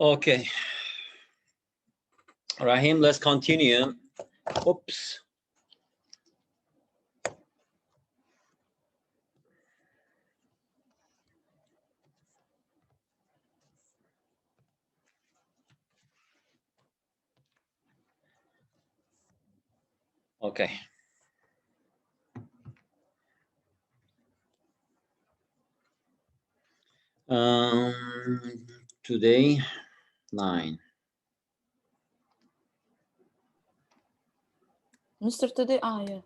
Okay, Rahim, let's continue. Oops. Okay. Today 9. Mr. Today, yeah.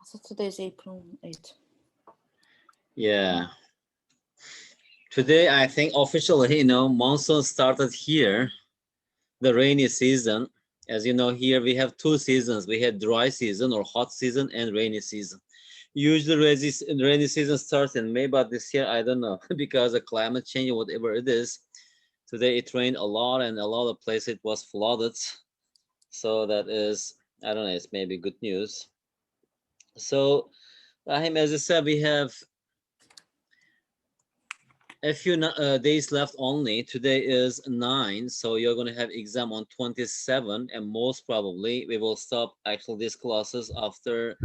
So today is April 8th. Yeah. Today, I think officially, monsoon started here, the rainy season. As you know, here we have two seasons. We had dry season or hot season and rainy season. Usually rainy season starts in May, but this year, I don't know, because of climate change or whatever it is. Today it rained a lot and a lot of places it was flooded. So that is, I don't know, it's maybe good news. So, Rahim, as I said, we have a few days left only. Today is 9, so you're going to have exam on 27, and most probably we will stop actually these classes after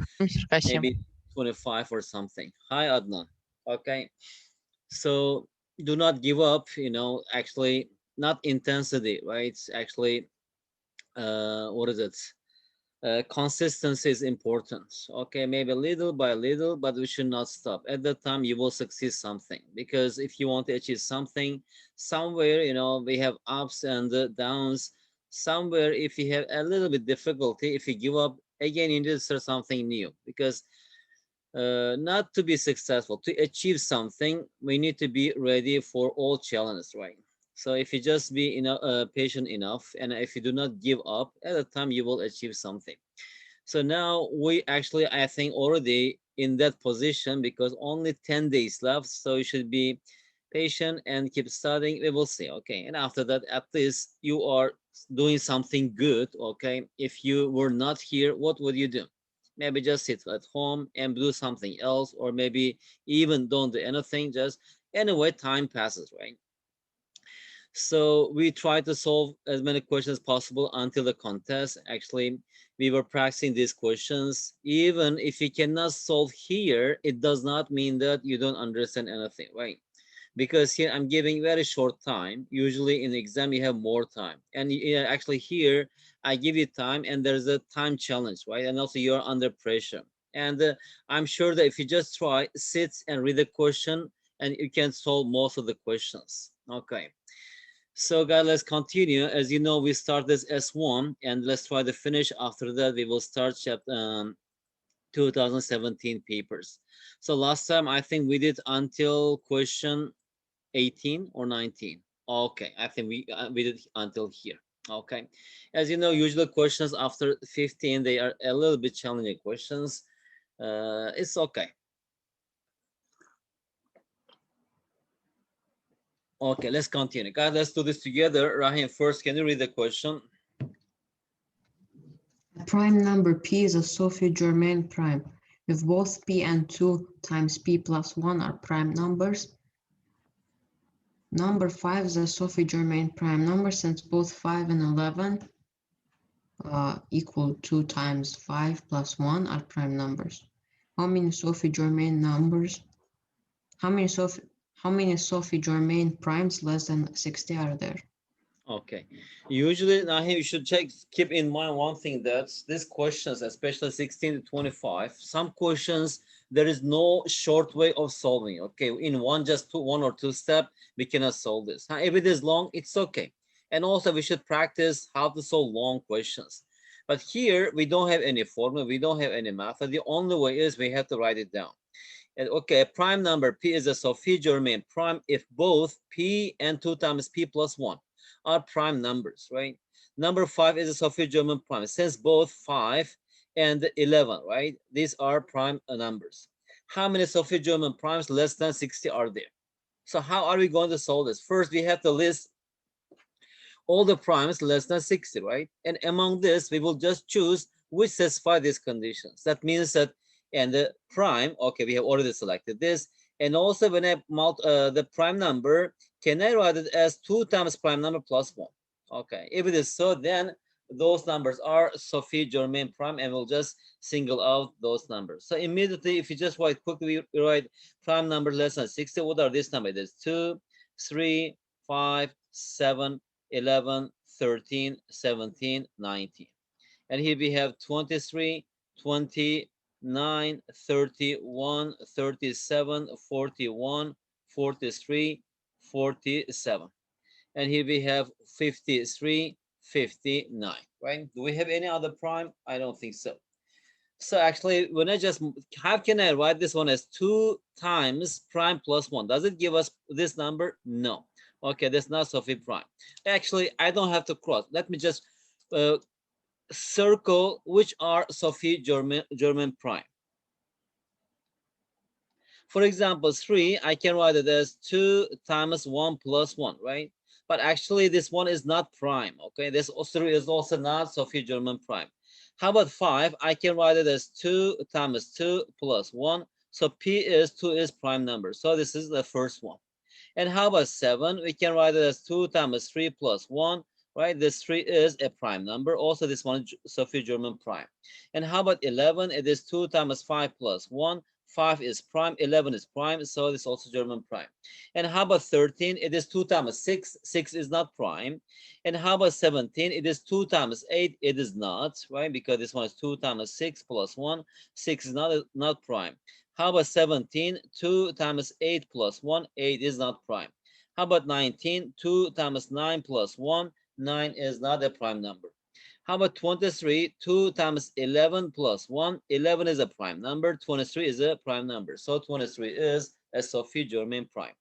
maybe 25 or something. Hi, Adnan. Okay, so do not give up. Actually, not intensity, right? It's actually, what is it? Consistency is important. Okay, maybe little by little, but we should not stop. At that time, you will succeed something, because if you want to achieve something, somewhere, we have ups and downs. Somewhere, if you have a little bit difficulty, if you give up, again, you need to start something new, because not to be successful, to achieve something, we need to be ready for all challenges, right? So if you just be patient enough, and if you do not give up, at the time you will achieve something. So now we actually, I think, already in that position, because only 10 days left. So you should be patient and keep studying. We will see. Okay. And after that, at least you are doing something good. Okay. If you were not here, what would you do? Maybe just sit at home and do something else, or maybe even don't do anything. Just anyway, time passes, right? So we try to solve as many questions as possible until the contest. Actually, we were practicing these questions. Even if you cannot solve here, it does not mean that you don't understand anything, right? Because here I'm giving very short time. Usually in the exam you have more time, and actually here I give you time, and there's a time challenge, right? And also you're under pressure, and I'm sure that if you just try, sit and read the question, and you can solve most of the questions. Okay, so guys, let's continue. As you know, we start this S1, and let's try to finish. After that we will start chapter 2017 papers. So last time I think we did until question 18 or 19. Okay, I think we did until here. Okay, as you know, usually questions after 15, they are a little bit challenging questions. It's okay. Okay, let's continue, guys. Let's do this together. Rahim, first, can you read the question? A prime number p is a Sophie-Germain prime. If both p and 2 times p plus 1 are prime numbers, number 5 is a Sophie-Germain prime number, since both 5 and 11 equal 2 times 5 plus 1 are prime numbers. How many Sophie-Germain numbers? How many Sophie-Germain primes less than 60 are there? Okay. Usually, Nahim, you should keep in mind one thing, that these questions, especially 16 to 25, some questions, there is no short way of solving. Okay, in one or two step, we cannot solve this. Now, if it is long, it's okay. And also, we should practice how to solve long questions. But here, we don't have any formula, we don't have any method. The only way is we have to write it down. And okay, a prime number p is a Sophie-Germain prime if both p and 2 times p plus 1 are prime numbers, right? Number 5 is a Sophie-Germain prime since both 5 and 11, right? These are prime numbers. How many Sophie-Germain primes less than 60 are there? So how are we going to solve this? First, we have to list all the primes less than 60, right? And among this, we will just choose which satisfy these conditions. That means that, and the prime, okay, we have already selected this, And also when I the prime number, can I write it as 2 times prime number plus 1? Okay, if it is so, then those numbers are Sophie Germain prime, and we'll just single out those numbers. So immediately, if you just write quickly, we write prime number less than 60. What are these numbers? There's 2, 3, 5, 7, 11, 13, 17, 19. And here we have 23, 29, 31, 37, 41, 43, 47. And here we have 53, 59, right? Do we have any other prime? I don't think so. So actually, when I just, how can I write this one as 2 times prime plus 1? Does it give us this number? No. Okay, that's not Sophie prime. Actually, I don't have to cross. Let me just circle which are Sophie German prime. For example, 3, I can write it as 2 times 1 plus 1, right? But actually, this one is not prime, okay? This 3 is also not Sophie German prime. How about 5? I can write it as 2 times 2 plus 1. So P is 2 is prime number. So this is the first one. And how about 7? We can write it as 2 times 3 plus 1, right? This 3 is a prime number. Also, this one is Sophie German prime. And how about 11? It is 2 times 5 plus 1. 5 is prime, 11 is prime, so this is also German prime. And how about 13? It is 2 times 6. 6 is not prime. And how about 17? It is 2 times 8. It is not, right? Because this one is 2 times 6 plus 1. 6 is not prime. How about 17? 2 times 8 plus 1. 8 is not prime. How about 19? 2 times 9 plus 1. 9 is not a prime number. How about 23? 2 times 11 plus 1. 11 is a prime number. 23 is a prime number. So 23 is a Sophie Germain prime.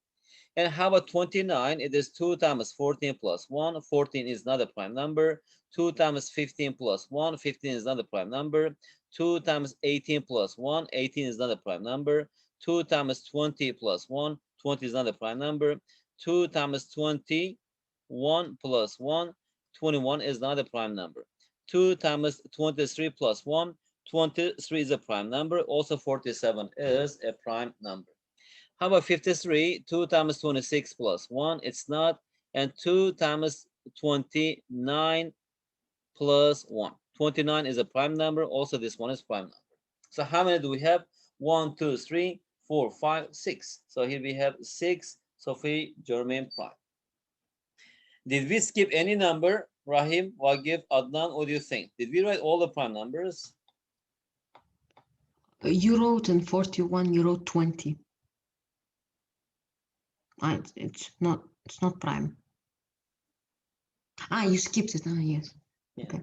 And how about 29? It is 2 times 14 plus 1. 14 is not a prime number. 2 times 15 plus 1. 15 is not a prime number. 2 times 18 plus 1. 18 is not a prime number. 2 times 20 plus 1. 20 is not a prime number. 2 times 21 plus 1. 21 is not a prime number. 2 times 23 plus 1. 23 is a prime number. Also 47 is a prime number. How about 53? 2 times 26 plus 1. It's not. And 2 times 29 plus 1. 29 is a prime number. Also, this one is prime number. So how many do we have? 1, 2, 3, 4, 5, 6. So here we have 6 Sophie Germain prime. Did we skip any number? Rahim, Wagif, Adnan, what do you think? Did we write all the prime numbers? You wrote in 41, you wrote 20. It's not prime. You skipped it. Yes. Yeah. Okay.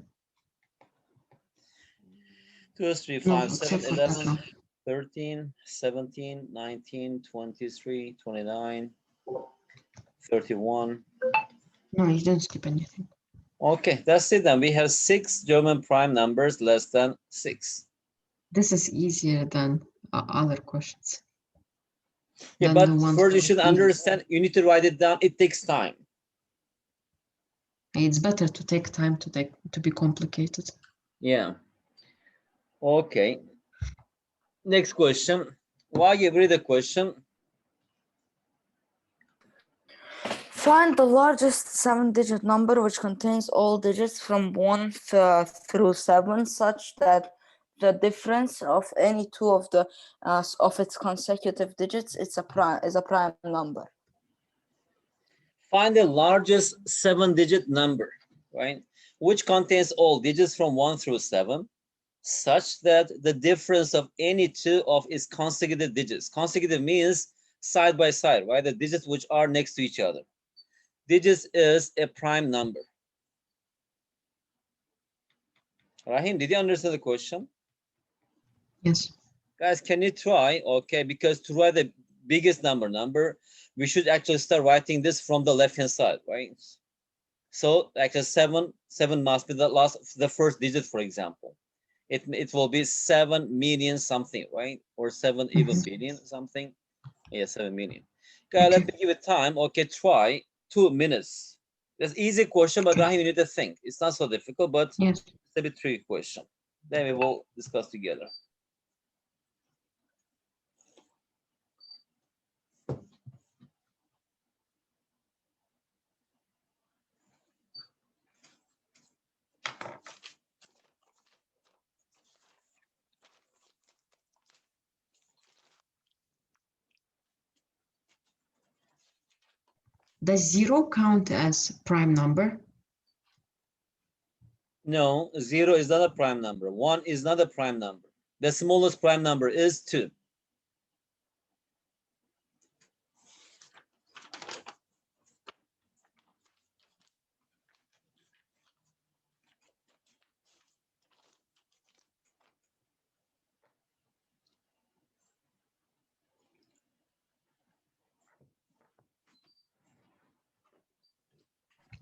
2, 3, 5, 7, 11, 13, 17, 19, 23, 29, 31. No, you didn't skip anything. Okay, that's it then. We have 6 German prime numbers less than 6. This is easier than other questions. Yeah, but first you should understand, you need to write it down. It takes time. It's better to take time to be complicated. Yeah. Okay. Next question. Why you read the question? Find the largest 7-digit number which contains all digits from 1 through 7, such that the difference of any two of its consecutive digits is a prime number. Find the largest 7-digit number, right? Which contains all digits from 1 through 7, such that the difference of any two of its consecutive digits. Consecutive means side by side, right? The digits which are next to each other. Digits is a prime number. Rahim, did you understand the question? Yes. Guys, can you try? Okay, because to write the biggest number, we should actually start writing this from the left-hand side, right? So actually 7 must be the first digit, for example. It will be 7 million something, right? Or 7 even billion something. Yeah, 7 million. Okay, let me give it time. Okay, try 2 minutes. That's easy question, but Rahim, you need to think. It's not so difficult, but yes. It's a bit tricky question. Then we will discuss together. Does 0 count as prime number? No, 0 is not a prime number. 1 is not a prime number. The smallest prime number is 2.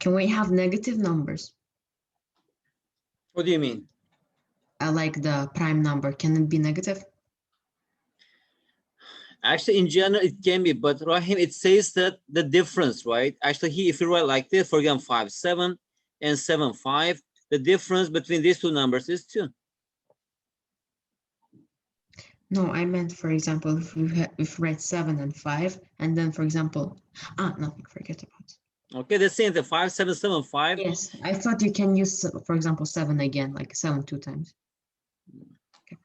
Can we have negative numbers? What do you mean? Like the prime number, can it be negative? Actually, in general, it can be, but Rahim, it says that the difference, right? Actually, if you write like this, for example, 5, 7 and 7, 5, the difference between these two numbers is 2. No, I meant, for example, if we write 7 and 5, and then, for example, nothing, forget about it. Okay, the same thing, 5, 7, 7, 5. Yes, I thought you can use, for example, 7 again, like 7 2 times. Okay.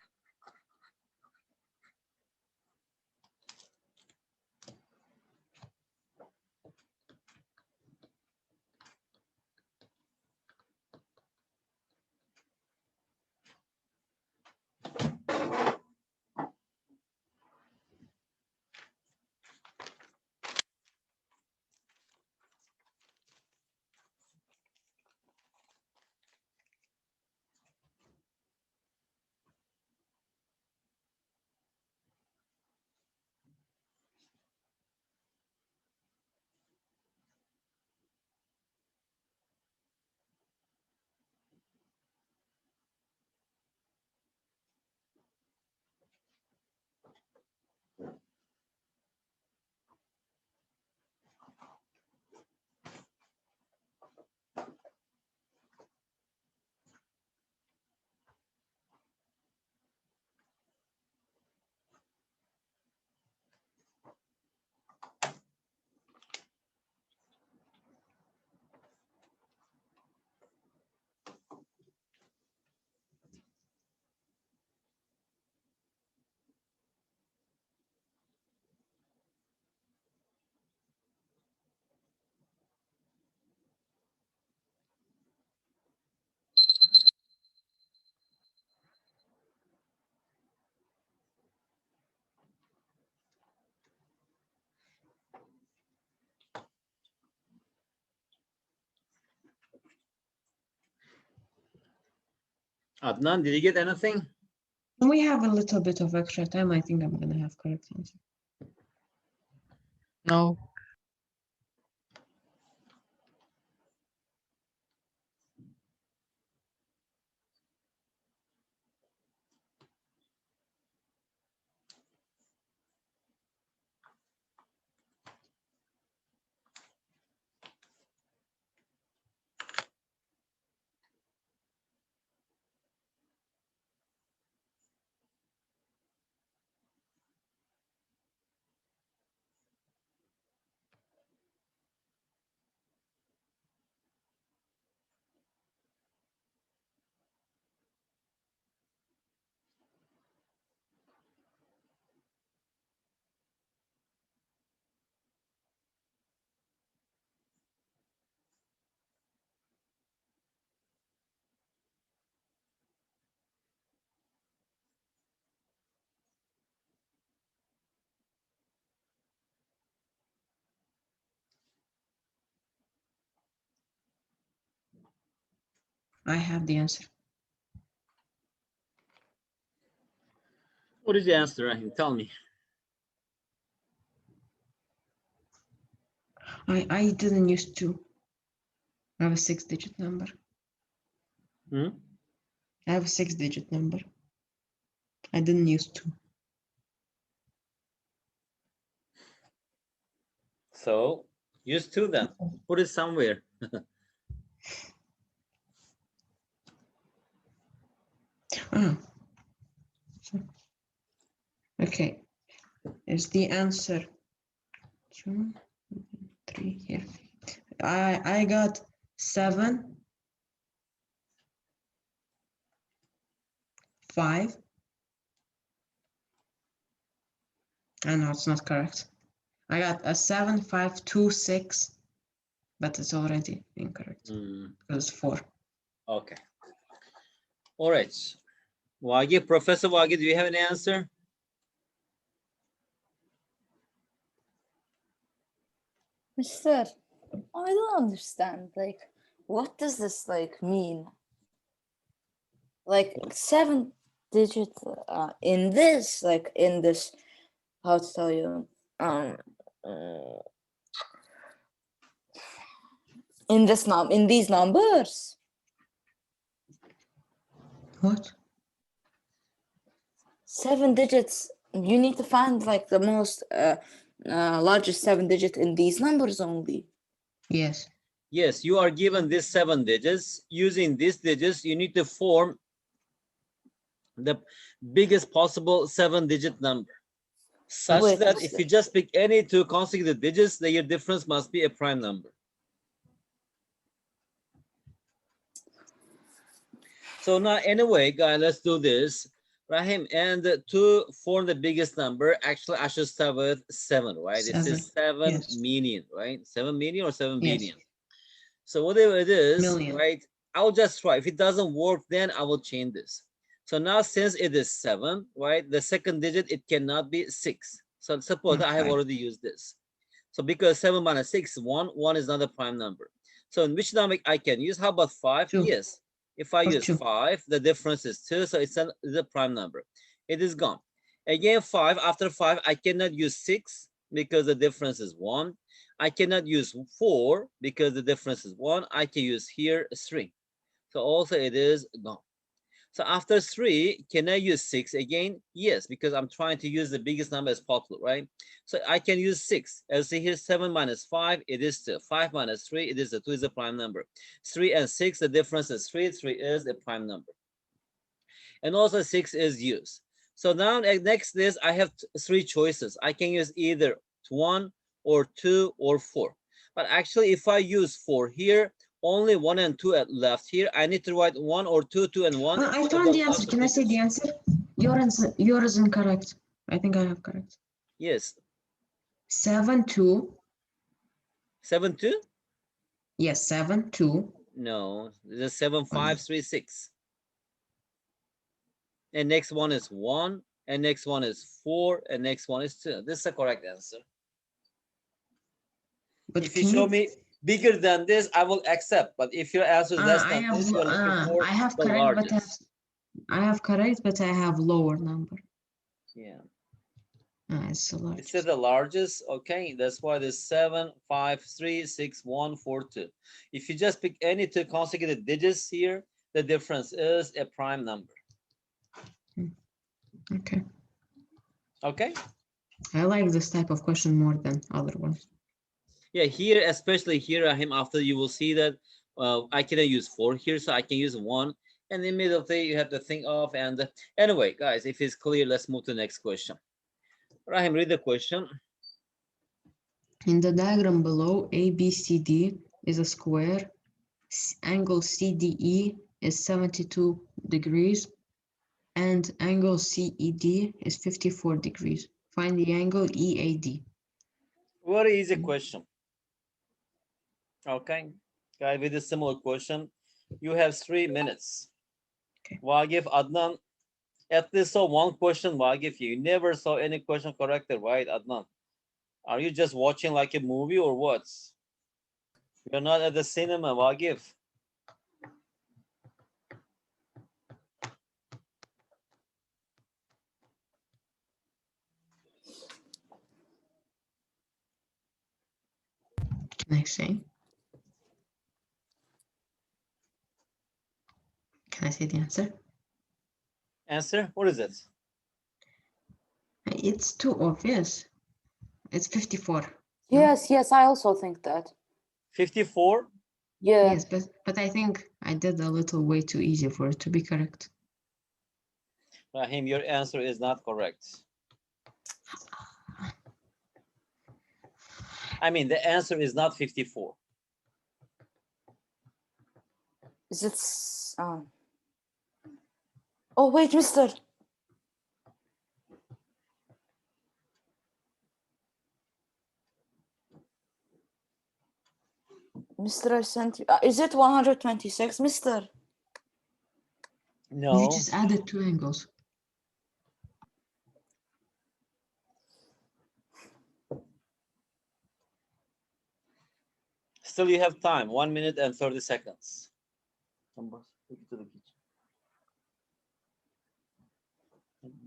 Adnan, did you get anything? We have a little bit of extra time. I think I'm gonna have correct answer. No. I have the answer. What is the answer, Rahim? Tell me. I didn't use 2. I have a 6-digit number. Hmm? I have a 6-digit number. I didn't use 2. So use 2 then. Put it somewhere. Okay, is the answer 2, 3 here. I got 7, 5. I know it's not correct. I got a 7, 5, 2, 6, but it's already incorrect because 4. Okay. All right. Wagif, Professor Wagif, do you have an answer? Mister, I don't understand. Like, what does this like mean? Like 7-digit in this, like in this, how to tell you, in these numbers. What? 7 digits. You need to find like the most largest 7 digit in these numbers only. Yes. Yes, you are given these 7 digits. Using these digits, you need to form the biggest possible 7-digit number, such Wait, that if you just pick any 2 consecutive digits, then your difference must be a prime number. So now, anyway, guys, let's do this. Rahim, and to form the biggest number, actually, I should start with 7, right? 7. This is 7 Yes. million, right? 7 million or 7 Yes. billion. So whatever it is, Million. right? I'll just try. If it doesn't work, then I will change this. So now, since it is 7, right? The second digit, it cannot be 6. So suppose I have already used this. So because 7 minus 6 is 1, 1 is not a prime number. So in which number I can use? How about 5? 2. Yes. If I use 2. 5, the difference is 2, so it's a prime number. It is gone. Again, 5, after 5, I cannot use 6 because the difference is 1. I cannot use 4 because the difference is 1. I can use here 3. So also it is gone. So after 3, can I use 6 again? Yes, because I'm trying to use the biggest number as possible, right? So I can use 6. As see here, 7 minus 5, it is 2. 5 minus 3, it is 2 is a prime number. 3 and 6, the difference is 3. 3 is a prime number. And also 6 is used. So now next is I have 3 choices. I can use either 1 or 2 or 4. But actually, if I use 4 here, only 1 and 2 are left here. I need to write 1 or 2, 2 and 1. I found the answer. Can I say the answer? Yours is incorrect. I think I have correct. Yes. 7, 2. 7, 2? Yes, 7, 2. No, this is 7, 5, 3, 6. And next one is 1, and next one is 4, and next one is 2. This is the correct answer. But if you show me bigger than this, I will accept. But if your answer is less than this, you're looking for the largest. I have correct, but I have lower number. Yeah. It's the largest. It's the largest. Okay, that's why there's 7, 5, 3, 6, 1, 4, 2. If you just pick any 2 consecutive digits here, the difference is a prime number. Okay. Okay. I like this type of question more than other ones. Yeah, here, especially here, Rahim, after you will see that I cannot use 4 here, so I can use 1. And immediately you have to think of, and anyway, guys, if it's clear, let's move to the next question. Rahim, read the question. In the diagram below, ABCD is a square. Angle CDE is 72 degrees. And angle CED is 54 degrees. Find the angle EAD. Very easy question. Okay, guys, with a similar question, you have 3 minutes. Okay. Wagif, Adnan, at least saw one question, Wagif. You never saw any question corrected, right, Adnan? Are you just watching like a movie or what? You're not at the cinema, Wagif. Can I say? Can I say the answer? Answer? What is it? It's too obvious. It's 54. Yes, yes, I also think that. 54? Yeah. Yes, but I think I did a little way too easy for it to be correct. Rahim, your answer is not correct. I mean, the answer is not 54. Is it? Oh wait, Mister. Mister, I sent you. Is it 126, Mister? No. You just added two angles. Still, you have time. 1 minute and 30 seconds. Take it to the kitchen.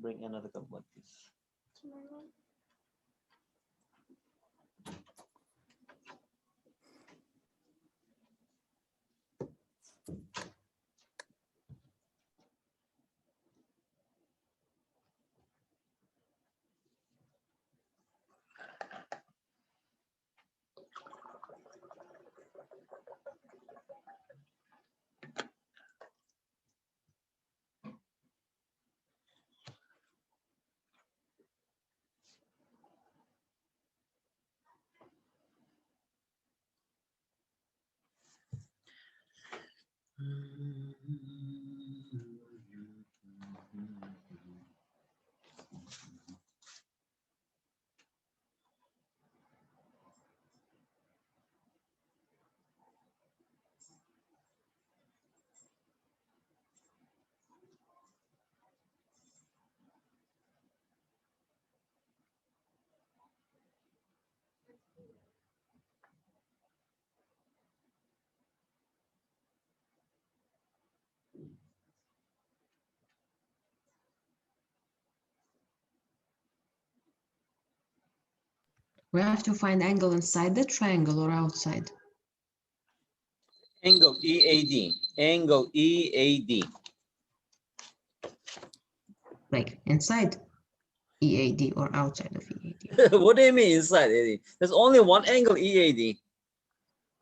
Bring another cup like this. We have to find angle inside the triangle or outside. Angle EAD. Angle EAD. Like inside EAD or outside of EAD. What do you mean inside EAD? There's only one angle EAD.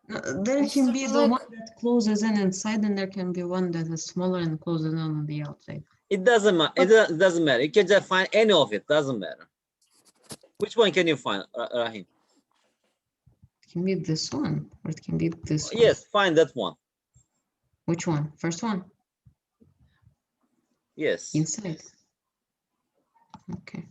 There can be the like- one that closes in inside, and there can be one that is smaller and closes in on the outside. It doesn't matter. It doesn't matter. You can just find any of it. Doesn't matter. Which one can you find, Rahim? It can be this one, or it can be this one. Yes, find that one. Which one? First one? Yes. Inside. Okay.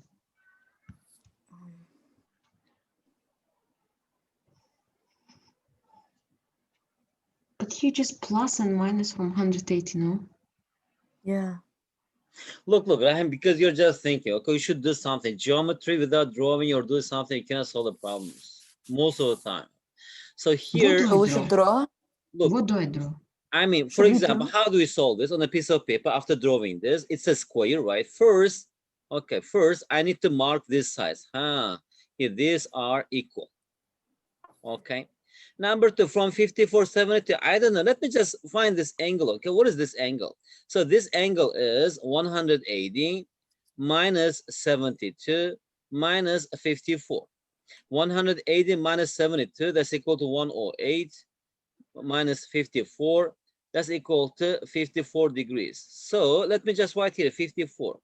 But you just plus and minus from 180, no? Yeah. Look, Rahim, because you're just thinking, okay, you should do something. Geometry without drawing or do something, you cannot solve the problems most of the time. So here, So we should draw. look, What do I draw? I mean, for Should we example, draw? how do we solve this on a piece of paper after drawing this? It's a square, right? First, okay, first I need to mark this size. Here, these are equal. Okay. Number two, from 5470, I don't know. Let me just find this angle. Okay, what is this angle? So this angle is 180 minus 72 minus 54. 180 minus 72, that's equal to 108 minus 54, that's equal to 54 degrees. So let me just write here 54.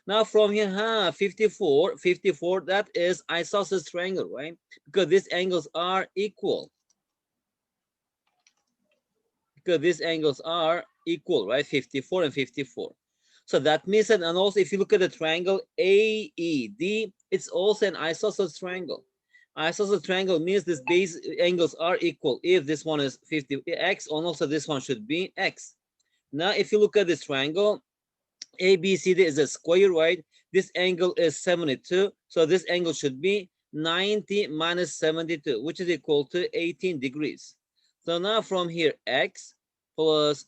Now from here, 54, that is isosceles triangle, right? Because these angles are equal. Because these angles are equal, right? 54 and 54. So that means that, and also if you look at the triangle AED, it's also an isosceles triangle. Isosceles triangle means these base angles are equal. If this one is 50x, and also this one should be x. Now, if you look at this triangle, ABCD is a square, right? This angle is 72. So this angle should be 90 minus 72, which is equal to 18 degrees. So now from here, x plus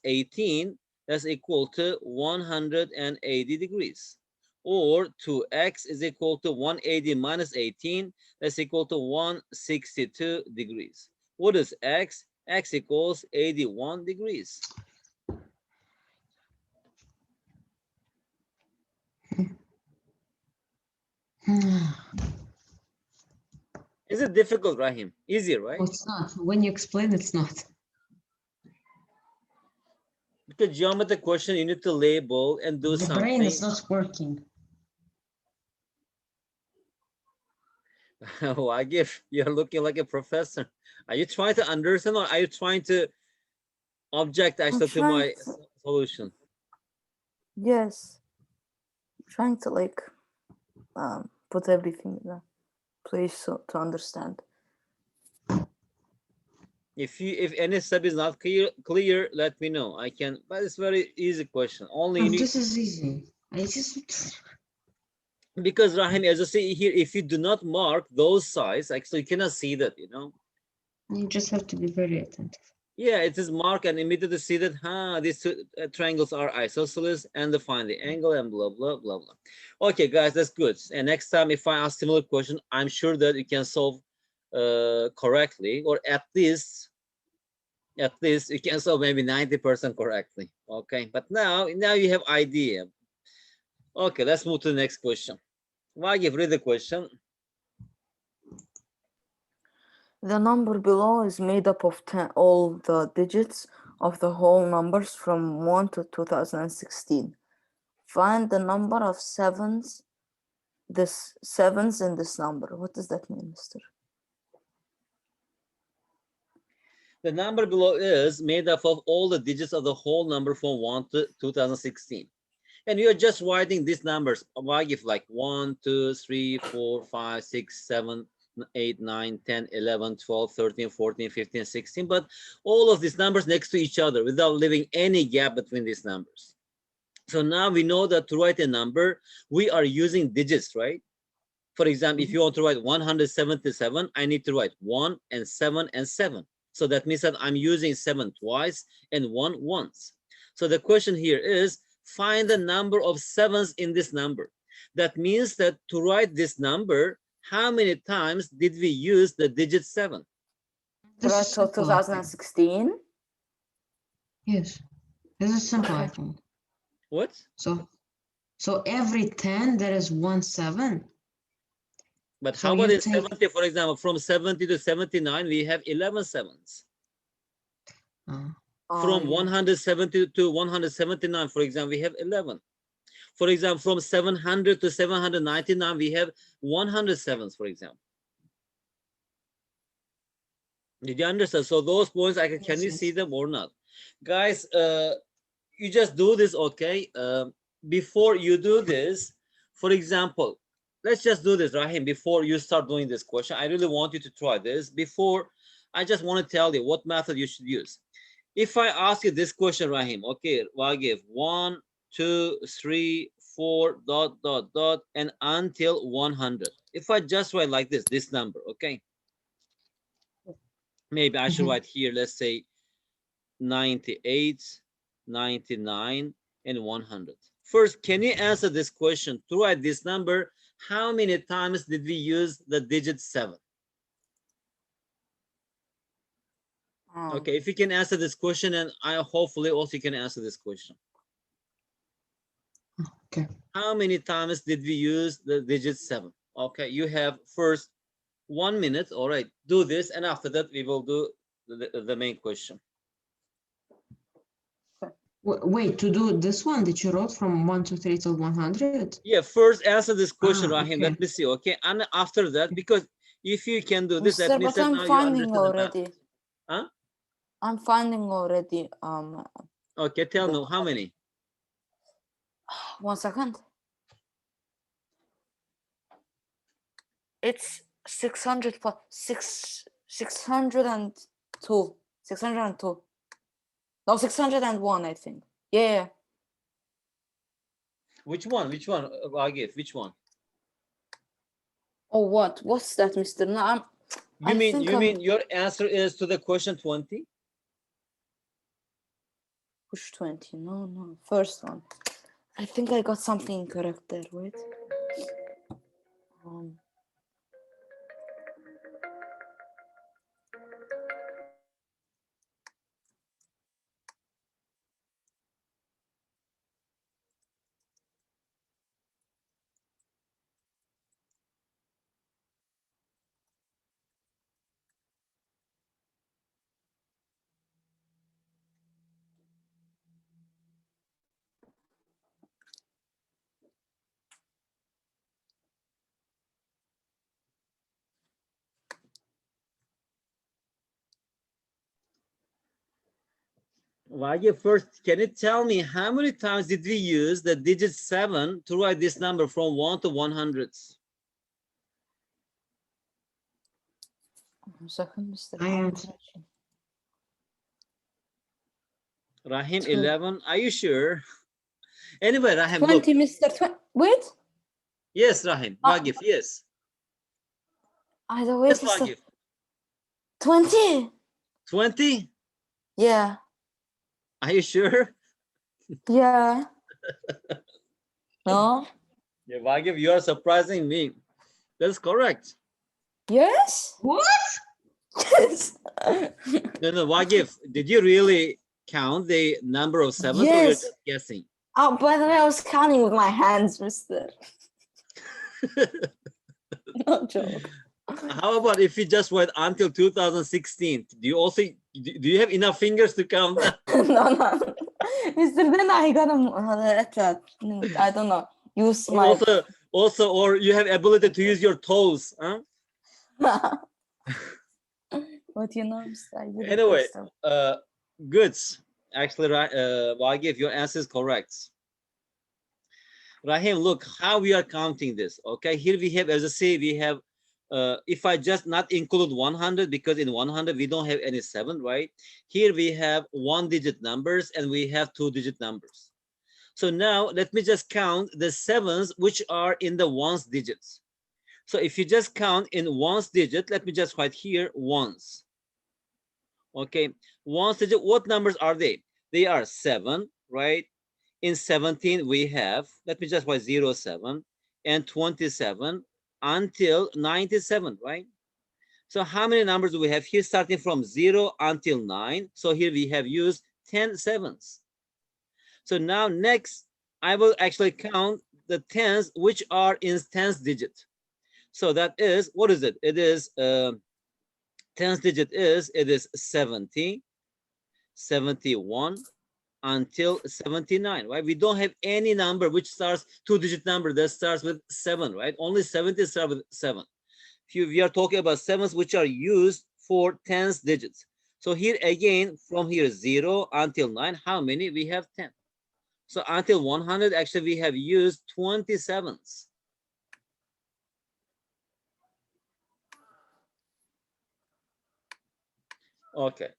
18, that's equal to 180 degrees. Or 2x is equal to 180 minus 18, that's equal to 162 degrees. What is x? X equals 81 degrees. Is it difficult, Rahim? Easy, right? Oh, it's not. When you explain, it's not. Because geometry question, you need to label and do The something. brain is not working. Oh, I give. You're looking like a professor. Are you trying to understand or are you trying to object actually to my solution? Yes. Trying to like put everything in a place so to understand. If any step is not clear, let me know. I can, but it's very easy question. Only you Oh, need, this is easy. I just because Rahim, as you see here, if you do not mark those sides, like, so you cannot see that, you know. you just have to be very attentive. Yeah, it is mark and immediately see that these two triangles are isosceles and define the angle and blah blah blah blah. Okay, guys, that's good. And next time, if I ask similar question, I'm sure that you can solve correctly, or at least you can solve maybe 90% correctly. Okay, but now you have idea. Okay, let's move to the next question. Wagif, read the question. The number below is made up of all the digits of the whole numbers from 1 to 2016. Find the number of sevens in this number. What does that mean, mister? The number below is made up of all the digits of the whole number from 1 to 2016. And you're just writing these numbers, Wagif, like 1, 2, 3, 4, 5, 6, 7, 8, 9, 10, 11, 12, 13, 14, 15, 16, but all of these numbers next to each other without leaving any gap between these numbers. So now we know that to write a number, we are using digits, right? For example, if you want to write 177, I need to write 1 and 7 and 7. So that means that I'm using 7 twice and 1 once. So the question here is, find the number of sevens in this number. That means that to write this number, how many times did we use the digit 7? This is Till simple, I think. 2016. Yes, this is simple, I think. What? So every 10 there is 1 7. But So how about you in take 70, for example, from 70 to 79, we have 11 sevens. From 170 to 179, for example, we have 11. For example, from 700 to 799, we have 107s, for example. Did you understand? So those points, can you see them or not? Guys, you just do this, okay? Before you do this, for example, let's just do this, Rahim, before you start doing this question. I really want you to try this. Before, I just want to tell you what method you should use. If I ask you this question, Rahim, okay, Wagif, 1, 2, 3, 4, dot, dot, dot, and until 100. If I just write like this number, okay? Maybe I should write here, let's say 98, 99, and 100. First, can you answer this question? To write this number, how many times did we use the digit 7? Okay, if you can answer this question, and I hopefully also can answer this question. Okay. How many times did we use the digit 7? Okay, you have first 1 minute. All right, do this, and after that we will do the main question. Wait, to do this one that you wrote from 1 to 3 till 100? Yeah, first answer this question, Rahim. Okay. Let me see, okay? And after that, because if you can do this, that means that I'm now you finding understand already. Huh? I'm finding already. Okay, tell me how many? 1 second. It's 600 plus 602. 602. No, 601, I think. Yeah. Which one? Which one? Agif, which one? Oh, what? What's that, Mr. No, you mean your answer is to the question 20? Push 20. No. First one. I think I got something incorrect there. Wait. Wagif, first, can you tell me how many times did we use the digit 7 to write this number from 1 to 100? 1 second, Mr. I am. Rahim, 11. Are you sure? Anyway, Rahim, 20, look. Mr. 20. Wait. Yes, Rahim. Wagif, yes. Either way, Yes, Mr. Wagif. 20. 20? Yeah. Are you sure? Yeah. No? Yeah, Wagif, you are surprising me. That's correct. Yes? What? Yes. No, Wagif, did you really count the number of sevens or you're Yes. just guessing? Oh, by the way, I was counting with my hands, mister. No joke. How about if you just wait until 2016? Do you also do you have enough fingers to count that? No. Mister, then I gotta, I don't know, use Or my... also, or you have ability to use your toes, huh? But you know, mister, I did it Anyway, first time. goods. Actually, Wagif, your answer is correct. Rahim, look how we are counting this. Okay, here we have, as I say, we have, if I just not include 100, because in 100 we don't have any 7, right? Here we have 1-digit numbers and we have 2-digit numbers. So now let me just count the 7s which are in the ones digits. So if you just count in ones digit, let me just write here ones. Okay, ones digit, what numbers are they? They are 7, right? In 17 we have, let me just write 07 and 27 until 97, right? So how many numbers do we have here starting from 0 until 9? So here we have used 10 sevens. So now next, I will actually count the tens which are in tens digit. So that is, what is it? It is, tens digit is, it is 70, 71, until 79, right? We don't have any number which starts 2-digit number that starts with 7, right? Only 70 start with 7. We are talking about sevens which are used for tens digits. So here again, from here 0 until 9, how many? We have 10. So until 100, actually we have used 27s. Okay.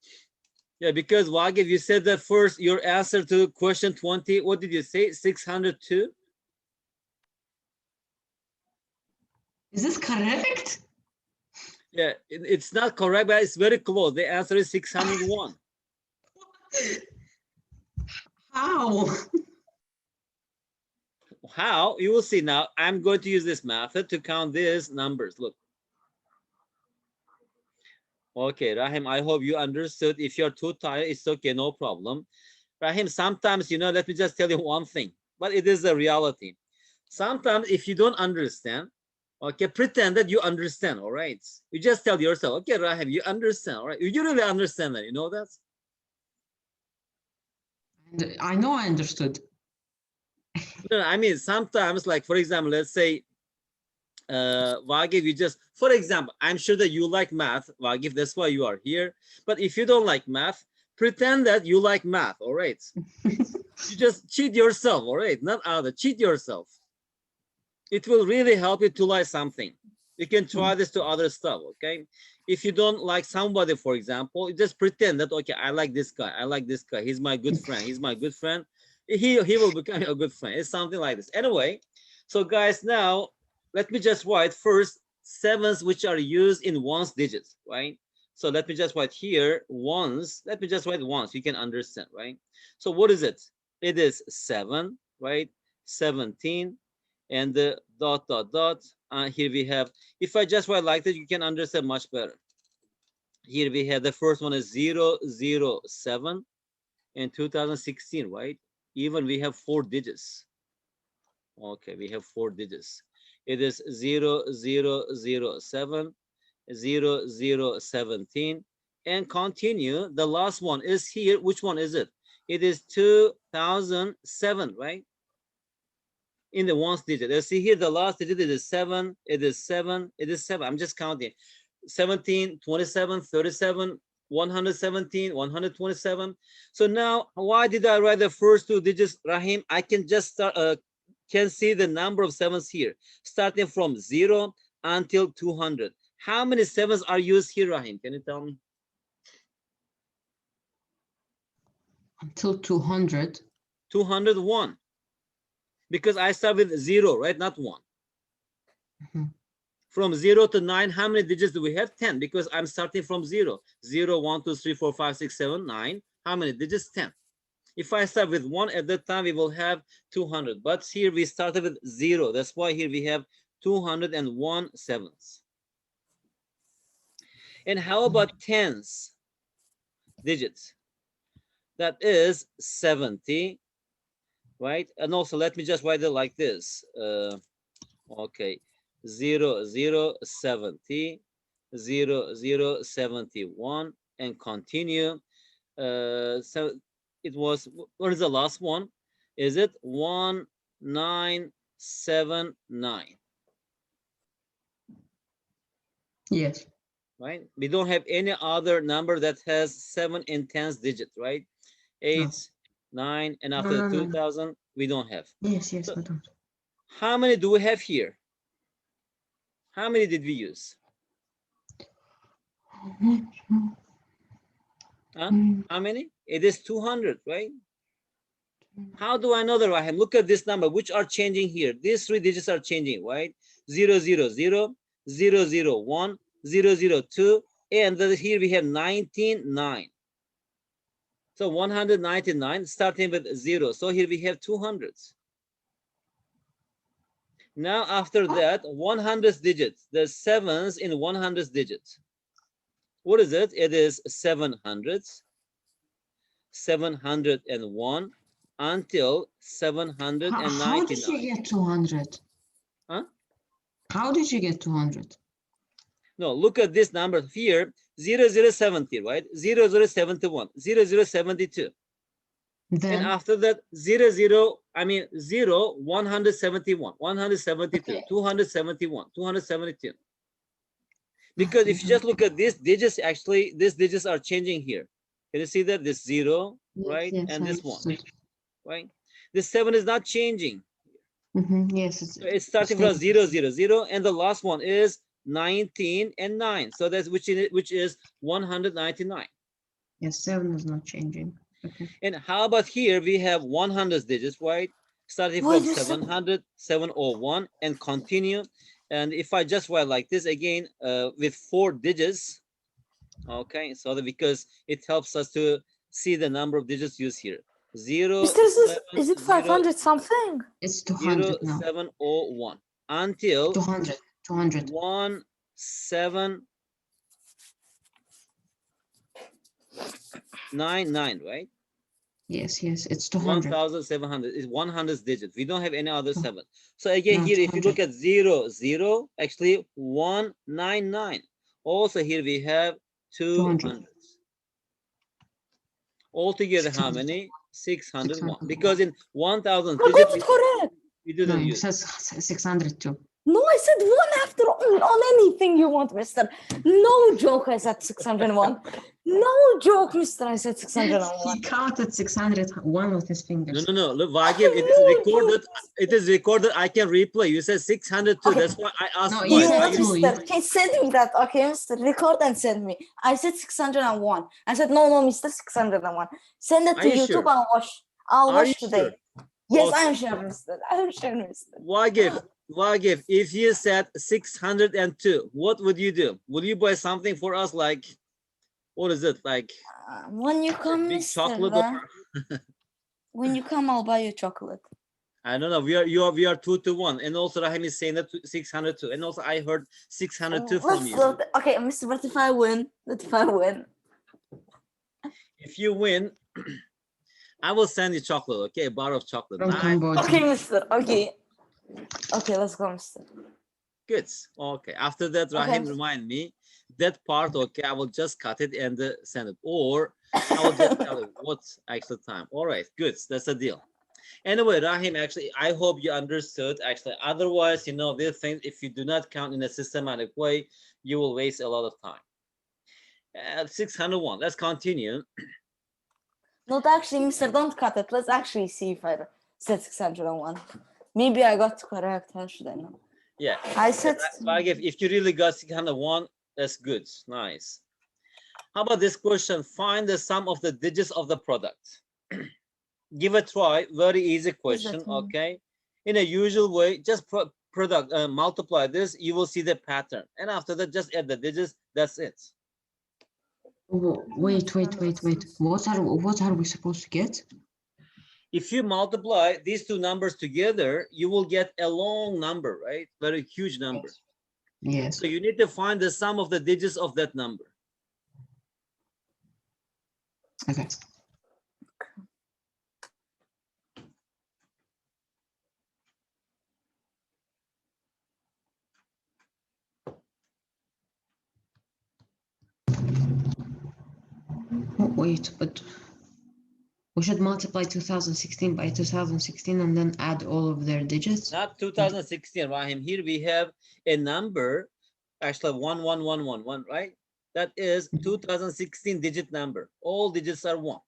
Yeah, because Wagif, you said that first your answer to question 20, what did you say? 602? Is this correct? Yeah, it's not correct, but it's very close. The answer is 601. How? How? You will see now. I'm going to use this method to count these numbers. Look. Okay, Rahim, I hope you understood. If you're too tired, it's okay, no problem. Rahim, sometimes, let me just tell you one thing, but it is a reality. Sometimes if you don't understand, okay, pretend that you understand, all right? You just tell yourself, okay, Rahim, you understand, all right? You really understand that, you know that? I know I understood. No, I mean, sometimes, like, for example, let's say, Wagif, you just, for example, I'm sure that you like math, Wagif, that's why you are here. But if you don't like math, pretend that you like math, all right? You just cheat yourself, all right? Not other, cheat yourself. It will really help you to like something. You can try this to other stuff, okay? If you don't like somebody, for example, you just pretend that, okay, I like this guy, I like this guy, he's my good friend, he's my good friend. He will become a good friend. It's something like this. Anyway, so guys, now let me just write first sevens which are used in ones digits, right? So let me just write here ones. Let me just write ones. You can understand, right? So what is it? It is 7, right? 17, and the dot dot dot. Here we have. If I just write like that, you can understand much better. Here we have the first one is 007 in 2016, right? Even we have 4 digits. Okay, we have 4 digits. It is 0007, 0017, and continue. The last one is here. Which one is it? It is 2007, right? In the ones digit. Let's see here, the last digit is 7. It is 7. It is 7. I'm just counting. 17, 27, 37, 117, 127. So now, why did I write the first 2 digits, Rahim? I can just start, can see the number of sevens here, starting from 0 until 200. How many sevens are used here, Rahim? Can you tell me? Until 200. 201. Because I start with 0, right? Not 1. Mhm. From 0 to 9, how many digits do we have? 10, because I'm starting from 0. 0, 1, 2, 3, 4, 5, 6, 7, 9. How many digits? 10. If I start with 1 at that time, we will have 200. But here we started with 0. That's why here we have 201 sevens. And how about tens digits? That is 70, right? And also, let me just write it like this. Okay, 0, 0, 70, 0, 0, 71, and continue. So it was, what is the last one? Is it 1979? Yes. Right? We don't have any other number that has 7 and 10 digits, right? 8, No. 9, and No, after no, no. 2000, we don't have. Yes, yes, So we don't. how many do we have here? How many did we use? Huh? How many? It is 200, right? How do I know that, Rahim? Look at this number, which are changing here. These 3 digits are changing, right? 0, 0, 0, 0, 0, 1, 0, 0, 2, and here we have 19, 9. So 199 starting with 0. So here we have 200s. Now after that, 100 digits. There's 7s in 100 digits. What is it? It is 700s, 701 until 799. How did you get 200? Huh? How did you get 200? No, look at this number here, 0070, right? 0071, 0072. Then, And after that, 0, 171, 172, okay. 271, 272. Because if you just look at these digits, actually, these digits are changing here. Can you see that? This 0, Yes, right? yes, And I this 1, understood. right? This 7 is not changing. Yes, So it's starting from 0, 0, 0, and the last one is 19 and 9. So that's which is 199. Yes, 7 is not changing. Okay. And how about here? We have 100 digits, right? Starting Wait, from Mr. 700, 701, and continue. And if I just write like this again with 4 digits, okay, so that because it helps us to see the number of digits used here. 0, Mr. 7, Is it 0, 500 something? It's 200 now. 0701 until 200. 200. 1799, right? Yes, yes, it's 200. 1700 is 100 digits. We don't have any other Oh, 7. So again, no, here, if you look 200. at 0, 0, actually 199. Also here we have 200. 200. Altogether, how 600. many? 601. 600. Because in 1000 I digits, got it correct. we No, didn't it use. says 602. No, I said 1 after on anything you want, Mister. No joke, I said 601. No joke, Mister, I said 601. He counted 601 with his No, fingers. no, no. Look, Wagib, it is No recorded. joke. It is recorded. I can replay. You said 602. Okay. That's why I asked No, why. you You said want, Wagib, two. Mister? Can you send me that? Okay, Mister, record and send me. I said 601. I said, no, Mister, 601. Send it are to you YouTube. sure? I'll watch. I'll Are you watch today. sure? Yes, Okay. I am sure, Mister. I am sure, Mister. Wagib, if you said 602, what would you do? Would you buy something for us like, what is it, like When you come, big Mister, chocolate or when you come, I'll buy you chocolate. I don't know. We are 2-1, and also Rahim is saying that 602, and also I heard 602 from you. Okay, Mister, but if I win, If you win, I will send you chocolate. Okay, a bar of chocolate. From Nice. Cambodia. okay, Mister. Okay, let's go, Mister. Good. Okay. After that, Rahim, remind me that part. Okay, I will just cut it and send it, or I will just tell you what's actual time. All right. Good. That's the deal. Anyway, Rahim, actually, I hope you understood. Actually, otherwise, these things, if you do not count in a systematic way, you will waste a lot of time. 601. Let's continue. Not actually, Mister. Don't cut it. Let's actually see if I said 601. Maybe I got correct. How should I know? Yeah. I said. If you really got 601, that's good. Nice. How about this question? Find the sum of the digits of the product. Give a try. Very easy question. that mean? Okay. In a usual way, just multiply this. You will see the pattern, and after that, just add the digits. That's it. Wait. What are we supposed to get? If you multiply these two numbers together, you will get a long number, right? Very huge number. Yes. So you need to find the sum of the digits of that number. Okay. Wait, but we should multiply 2016 by 2016 and then add all of their digits? Not 2016, Rahim. Here we have a number, actually 11111, right? That is 2016 digit number. All digits are 1.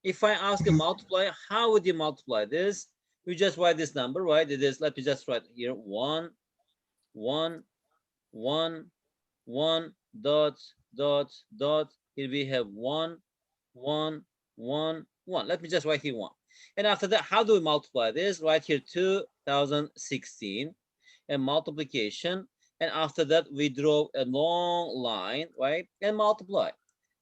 If I ask you multiply, how would you multiply this? You just write this number, right? It is, let me just write here, 1, 1, 1, 1, dot, dot, dot. Here we have 1, 1, 1, 1. Let me just write here 1. And after that, how do we multiply this? Right here, 2016 and multiplication. And after that, we draw a long line, right? And multiply.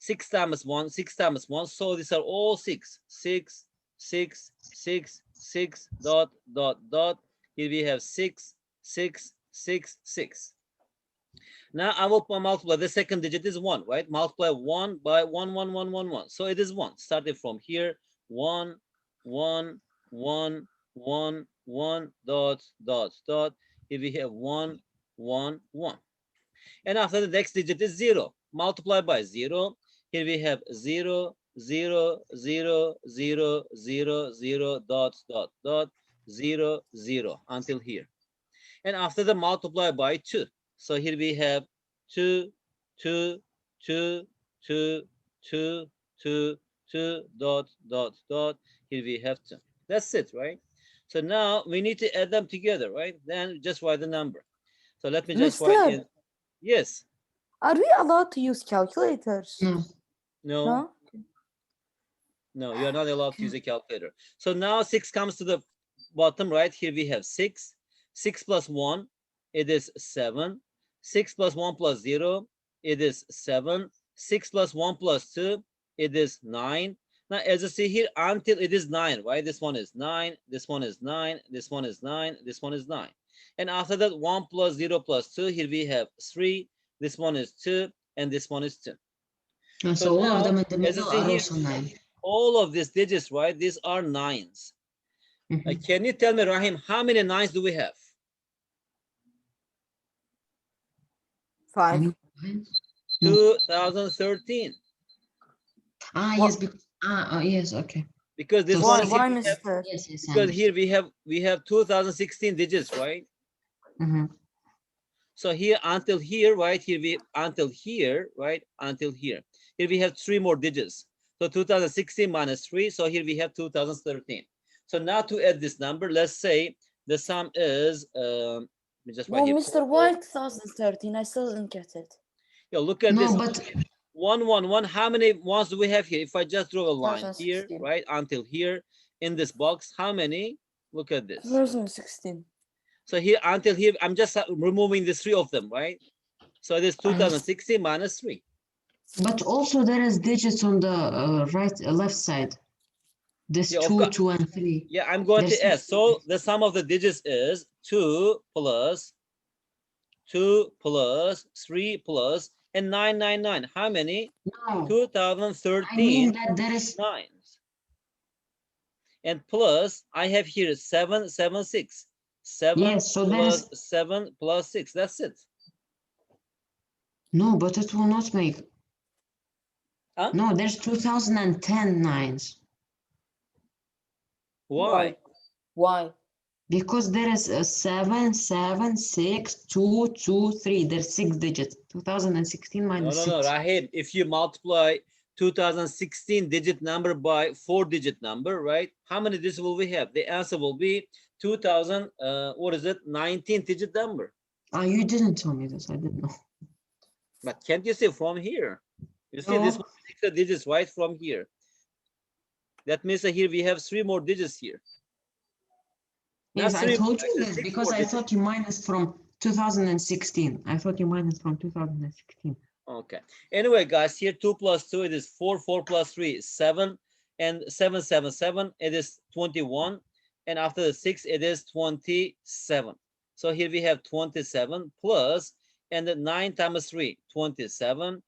6 times 1, 6 times 1. So these are all 6. 6, 6, 6, 6, dot, dot, dot. Here we have 6, 6, 6, 6. Now I will multiply. The second digit is 1, right? Multiply 1 by 1, 1, 1, 1, 1. So it is 1. Starting from here, 1, 1, 1, 1, 1, dot, dot, dot. Here we have 1, 1, 1. And after the next digit is 0. Multiply by 0. Here we have 0, 0, 0, 0, 0, 0, dot, dot, dot, 0, 0 until here. And after the multiply by 2. So here we have 2, 2, 2, 2, 2, 2, 2, dot, dot, dot. Here we have 2. That's it, right? So now we need to add them together, right? Then just write the number. So let me just write in. Yes. Are we allowed to use calculators? No. No. No? No, you are not allowed to use a calculator. So now 6 comes to the bottom, right? Here we have 6. 6 plus 1, it is 7. 6 plus 1 plus 0, it is 7. 6 plus 1 plus 2, it is 9. Now, as you see here, until it is 9, right? This one is 9, this one is 9, this one is 9, this one is 9. And after that, 1 plus 0 plus 2, here we have 3. This one is 2, and this one is 2. So all of them in the as you middle see are here, also 9. all of these digits, right? These are 9s. Can you tell me, Rahim, how many 9s do we have? 5. 2013. Yes, yes, okay. Because this Why, one here, Mr.? Yes, yes. because here we have 2016 digits, right? So here until here, right? Until here, right? Until here. Here we have 3 more digits. So 2016 minus 3. So here we have 2013. So now to add this number, let's say the sum is let me just write here. Mr. Why 2013? I still didn't get it. Yeah, look at this. But 1, 1, 1. How many ones do we have here? If I just draw a line here, 2016. right, until here in this box, how many? Look at this. 2016. So here until here, I'm just removing the 3 of them, right? So it is 2016 minus 3. But also there is digits on the left side. This 2, 2, and 3. Yeah, I'm going to add. So the sum of the digits is 2 plus 3 plus and 999. How many? No. 2013 I mean that there is 9s. And plus, I have here 7, 7, 6. 7 yes, so plus 7 plus 6. That's it. No, but it will not make. Huh? No, there's 2010 9s. Why? Why? Because there is a 7, 7, 6, 2, 2, 3. There's 6 digits. 2016 minus 6. No, Rahib. If you multiply 2016 digit number by 4 digit number, right? How many digits will we have? The answer will be 2000. What is it? 19 digit number. You didn't tell me this. I didn't know. But can't you see from here? You see this one, 6 digits right from here. That means that here we have 3 more digits here. Yes, Not I 3 more, told you actually this 6 because more I digits. thought you minus from 2016. I thought you minus from 2016. Okay. Anyway, guys, here 2 plus 2, it is 4. 4 plus 3 is 7. And 7, 7, 7, it is 21. And after the 6, it is 27. So here we have 27 plus, and the 9 times 3, 27.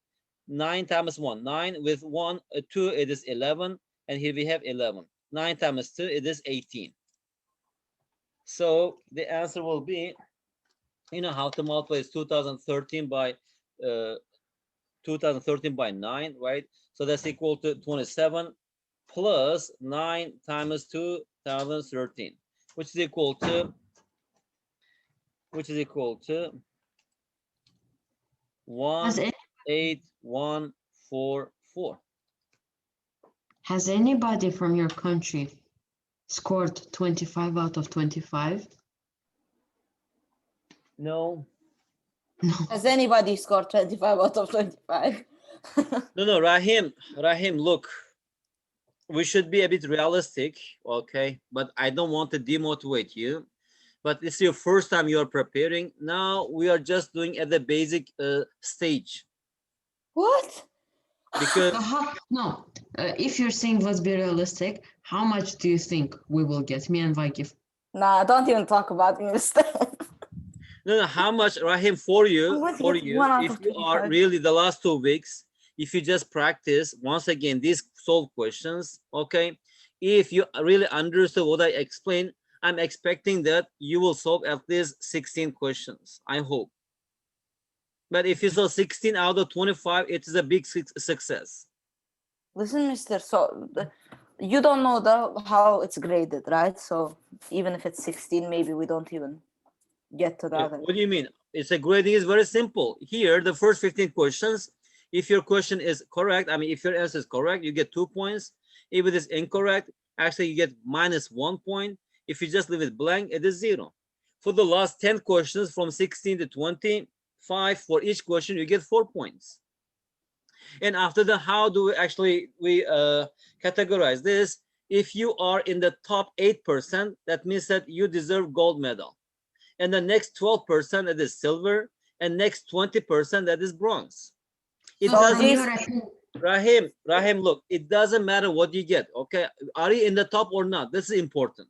9 times 1, 9. With 1, 2, it is 11. And here we have 11. 9 times 2, it is 18. So the answer will be, you know how to multiply is 2013 by 9, right? So that's equal to 27 plus 9 times 2013, which is equal to 18144. Has anybody from your country scored 25 out of 25? No, No. Has anybody scored 25 out of 25? no, Rahim, look, we should be a bit realistic, okay? But I don't want to demotivate you. But it's your first time you are preparing. Now we are just doing at the basic stage. What? Because No, if you're saying let's be realistic, how much do you think we will get, me and Vagiv? Nah, don't even talk about me instead. no, how much, Rahim, for I'm you, going to get 1 out if of you are 25. really the last 2 weeks, if you just practice once again these solve questions, okay? If you really understood what I explained, I'm expecting that you will solve at least 16 questions. I hope. But if you solve 16 out of 25, it is a big success. Listen, mister, so you don't know how it's graded, right? So even if it's 16, maybe we don't even get to the other. What do you mean? It's a grading is very simple. Here, the first 15 questions, if your question is correct, I mean, if your answer is correct, you get 2 points. If it is incorrect, actually you get minus 1 point. If you just leave it blank, it is 0. For the last 10 questions from 16 to 25, for each question, you get 4 points. And after that, how do we categorize this? If you are in the top 8%, that means that you deserve gold medal. And the next 12% that is silver, and next 20% that is bronze. It So doesn't, these, Rahim, look, it doesn't matter what you get, okay? Are you in the top or not? This is important.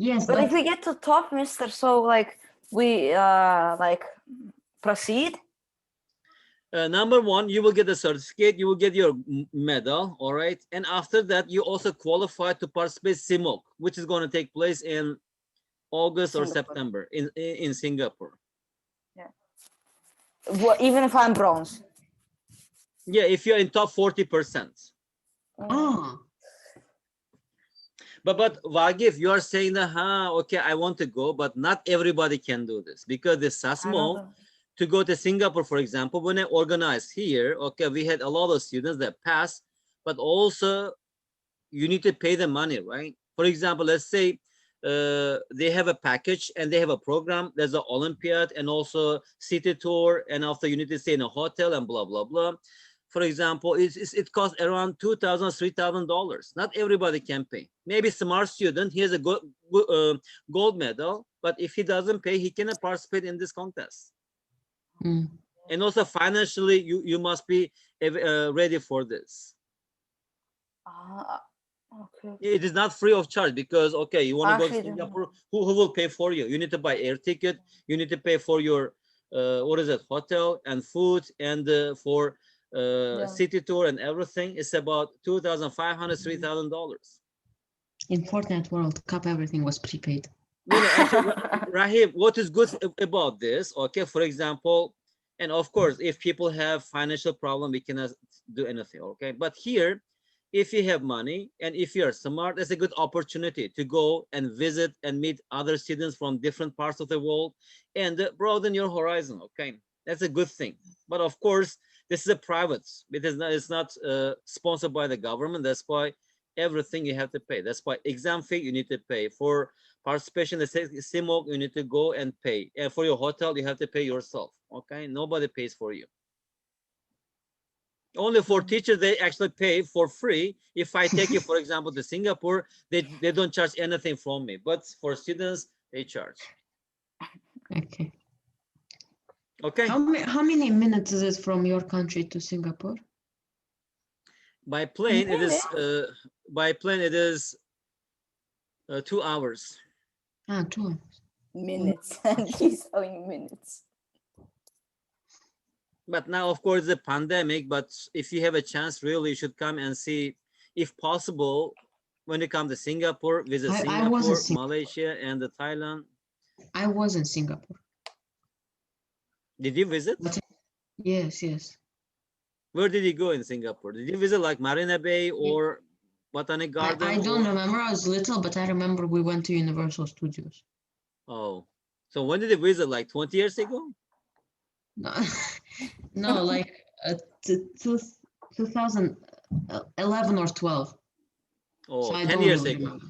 Yes, but if we get to top, mister, so like we like proceed. Number 1, you will get a certificate, you will get your medal, all right? And after that, you also qualify to participate CIMOC, which is going to take place in August or September in Singapore. Yeah. Well, even if I'm bronze. Yeah, if you're in top 40%. Oh. But Vagif, you are saying that, okay, I want to go, but not everybody can do this because the Sasmo, to go to Singapore, for example, when I organized here, okay, we had a lot of students that passed, but also you need to pay the money, right? For example, let's say they have a package and they have a program. There's an Olympiad and also city tour, and after you need to stay in a hotel and blah blah blah. For example, it costs around $2,000, $3,000. Not everybody can pay. Maybe smart student, he has a gold medal, but if he doesn't pay, he cannot participate in this contest. And also financially, you must be ready for this. Okay. It is not free of charge because, okay, you want to go to Singapore, who will pay for you? You need to buy air ticket, you need to pay for your hotel and food, and for city tour and everything. It's about $2,500, $3,000. In Fortnite World Cup, everything was prepaid. No, actually, Rahim, what is good about this, okay, for example, and of course, if people have financial problem, we cannot do anything, okay? But here, if you have money and if you're smart, it's a good opportunity to go and visit and meet other students from different parts of the world and broaden your horizon, okay? That's a good thing. But of course, this is a private. It's not sponsored by the government. That's why everything you have to pay. That's why exam fee you need to pay. For participation in the CIMOC, you need to go and pay. And for your hotel, you have to pay yourself, okay? Nobody pays for you. Only for teachers, they actually pay for free. If I take you, for example, to Singapore, they don't charge anything from me. But for students, they charge. Okay. Okay. How many minutes is it from your country to Singapore? By plane, it is 2 hours. Ah, 2 hours. Minutes. And he's having minutes. But now, of course, the pandemic. But if you have a chance, really, you should come and see, if possible, when you come to Singapore, visit I was in Singapore, Malaysia, and the Thailand. I was in Singapore. Did you visit? Yes, yes. Where did you go in Singapore? Did you visit like Marina Bay or Botanic Garden? I don't remember. I was little, but I remember we went to Universal Studios. Oh, so when did you visit? Like 20 years ago? No, no, like 2011 or 12. Oh, So I 10 don't years really ago. remember.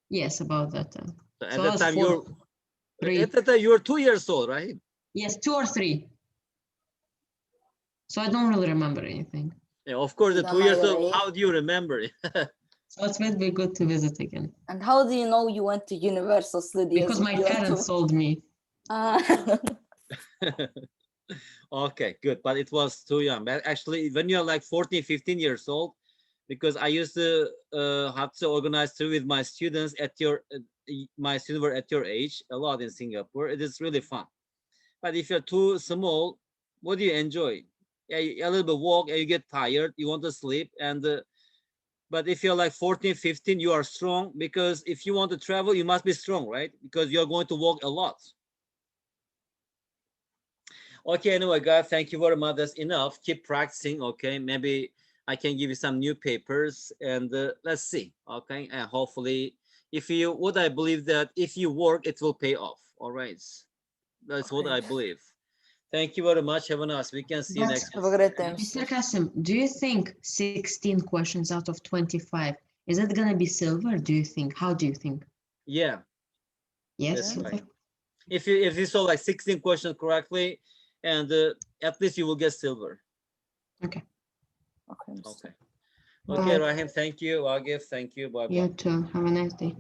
Yes, about that time. So at So I that was time, 4, 3. at that time you were 2 years old, right? Yes, 2 or 3. So I don't really remember anything. Yeah, of course, the You 2 don't years know your old. age? How do you remember it? So it would be good to visit again. And how do you know you went to Universal Studios? Because my if you went parents to- told me. Okay, good. But it was too young. But actually, when you're like 14, 15 years old, because I used to have to organize too with my students at your, my students were at your age a lot in Singapore. It is really fun. But if you're too small, what do you enjoy? Yeah, a little bit walk and you get tired, you want to sleep. And but if you're like 14, 15, you are strong, because if you want to travel, you must be strong, right? Because you're going to walk a lot. Okay, anyway, guys, thank you very much. That's enough. Keep practicing, okay? Maybe I can give you some new papers, and let's see, okay? And hopefully, if you, what I believe that if you work, it will pay off, all right? That's what I believe. Thank you very much. Have a nice weekend. See you next Have a week. great time. Mr. Kasim, do you think 16 questions out of 25, is it going to be silver, do you think? How do you think? Yeah, Yes, that's silver? right. If you solve like 16 questions correctly, and at least you will get silver. Okay. Okay. Okay. Bye. Okay, Rahim, thank you. Agif, thank you. Bye bye. You too. Have a nice day.